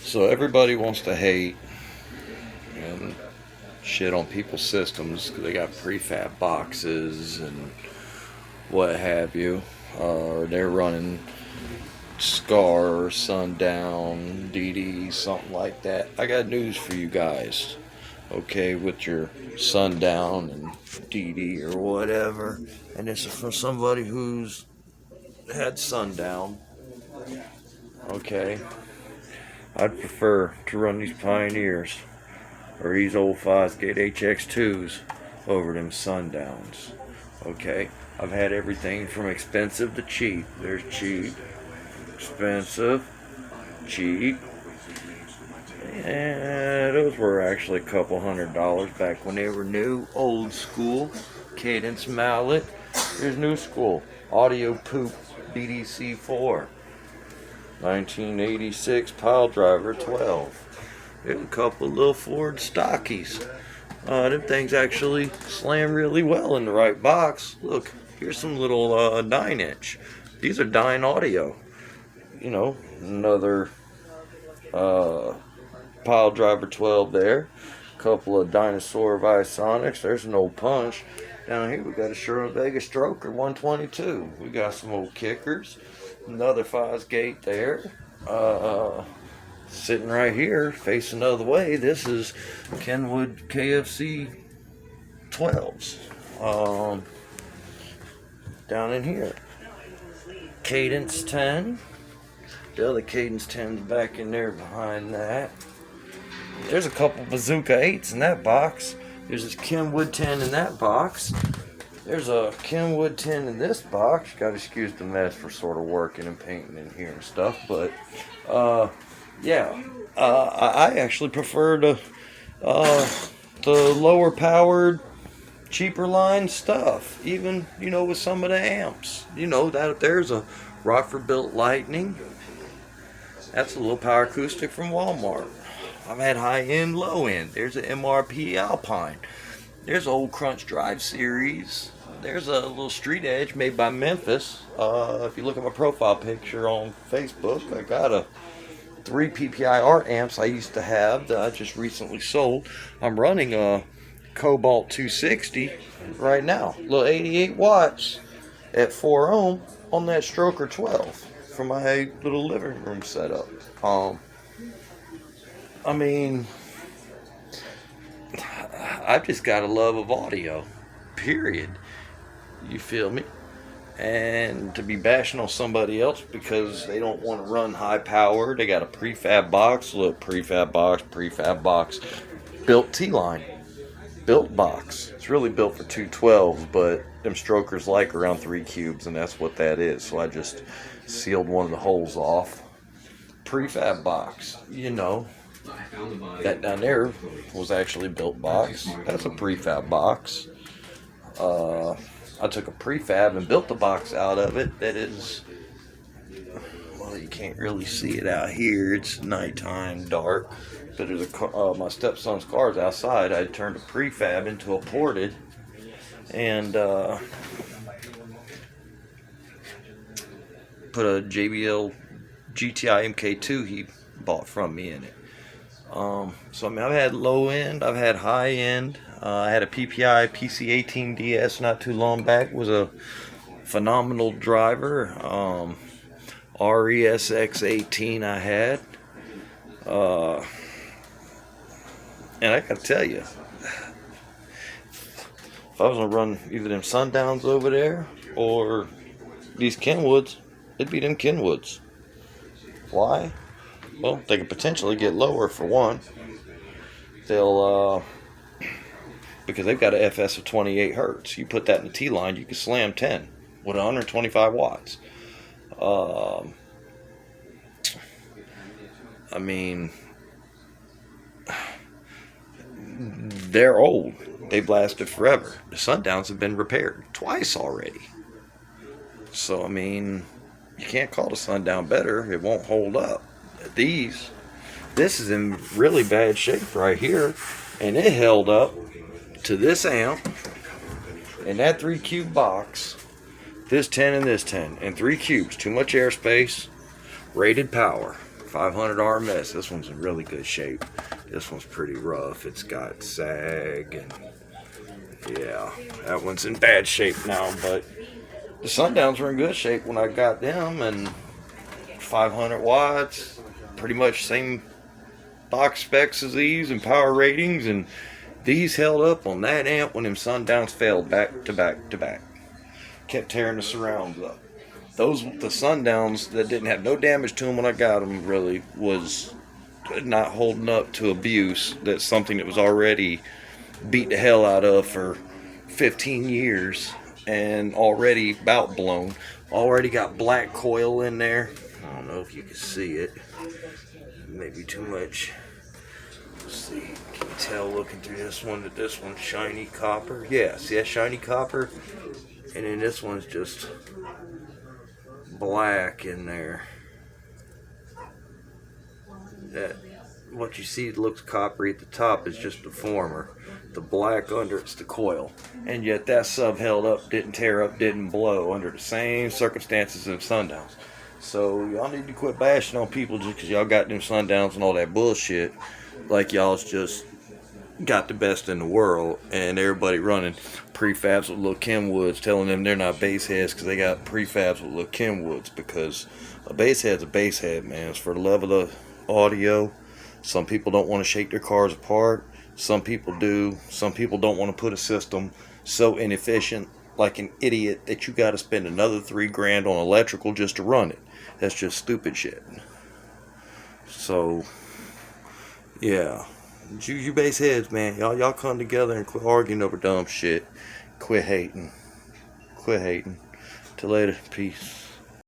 So everybody wants to hate and shit on people's systems because they got prefab boxes and what have you. Or they're running Scar or Sundown, DD, something like that. I got news for you guys. Okay, with your Sundown and DD or whatever. And this is from somebody who's had Sundown. Okay, I'd prefer to run these Pioneers or these old Fosgate HX2s over them Sundowns. Okay, I've had everything from expensive to cheap. There's cheap, expensive, cheap, and those were actually a couple $100 back when they were new. Old school Cadence mallet. Here's new school audio poop BDC4 1986 pile driver 12. There's a couple little Ford stockies. Them things actually slam really well in the right box. Look, here's some little 9-inch. These are Dyne Audio. You know, another pile driver 12 there. Couple of Dinosaur Visonics. There's an old Punch. Down here we got a Sherman Vega Stroker 122. We got some old kickers. Another Fosgate there. Sitting right here, facing the other way, this is Kenwood KFC 12s. Down in here, Cadence 10. The other Cadence 10's back in there behind that. There's a couple Bazooka 8s in that box. There's this Kenwood 10 in that box. There's a Kenwood 10 in this box. Gotta excuse the mess for sort of working and painting in here and stuff, but yeah, I actually prefer the lower powered, cheaper line stuff. Even, you know, with some of the amps. You know, that there's a Rockford built Lightning. That's a low power acoustic from Walmart. I've had high end, low end. There's an MRP Alpine. There's an old Crunch Drive series. There's a little Street Edge made by Memphis. If you look at my profile picture on Facebook, I got a 3 PPI art amps I used to have that I just recently sold. I'm running a Cobalt 260 right now. Little 88 watts at 4 ohm on that Stroker 12 for my little living room setup. I mean, I've just got a love of audio, period. You feel me? And to be bashing on somebody else because they don't want to run high power, they got a prefab box. Look, prefab box, built T-line, built box. It's really built for 212s, but them strokers like around 3 cubes, and that's what that is. So I just sealed one of the holes off. Prefab box, you know. That down there was actually built box. That's a prefab box. I took a prefab and built the box out of it. That is, well, you can't really see it out here. It's nighttime, dark. But there's a car, my stepson's car is outside. I turned a prefab into a ported, and put a JBL GTI MK2 he bought from me in it. So I mean, I've had low end, I've had high end. I had a PPI PC18DS not too long back. Was a phenomenal driver. RESX18 I had. And I gotta tell you, if I was gonna run either them Sundowns over there or these Kenwoods, it'd be them Kenwoods. Why? Well, they could potentially get lower for one. They'll, because they've got a FS of 28 hertz. You put that in the T-line, you can slam 10 with 125 watts. I mean, they're old. They lasted forever. The Sundowns have been repaired twice already. So, I mean, you can't call the Sundown better. It won't hold up. This is in really bad shape right here, and it held up to this amp and that 3 cube box, this 10 and this 10, and 3 cubes, too much airspace, rated power, 500 RMS. This one's in really good shape. This one's pretty rough. It's got sag, and yeah, that one's in bad shape now, but the Sundowns were in good shape when I got them, and 500 watts, pretty much same box specs as these and power ratings, and these held up on that amp when them Sundowns failed back to back to back. Kept tearing the surrounds up. The Sundowns that didn't have no damage to them when I got them really was not holding up to abuse. That's something that was already beat the hell out of for 15 years and already about blown. Already got black coil in there. I don't know if you can see it. Maybe too much. Let's see. Can you tell looking through this one that this one's shiny copper? Yeah, see that shiny copper? And then this one's just black in there. That what you see looks coppery at the top is just the former. The black under it's the coil. And yet that sub held up, didn't tear up, didn't blow under the same circumstances as Sundowns. So y'all need to quit bashing on people just because y'all got them Sundowns and all that bullshit. Like y'all's just got the best in the world, and everybody running prefabs with little Kenwoods, telling them they're not bass heads because they got prefabs with little Kenwoods. Because a bass head's a bass head, man. It's for the love of the audio. Some people don't want to shake their cars apart. Some people do. Some people don't want to put a system so inefficient like an idiot that you got to spend another $3,000 on electrical just to run it. That's just stupid shit. So yeah, you bass heads, man, y'all come together and quit arguing over dumb shit. Quit hating. Till later. Peace.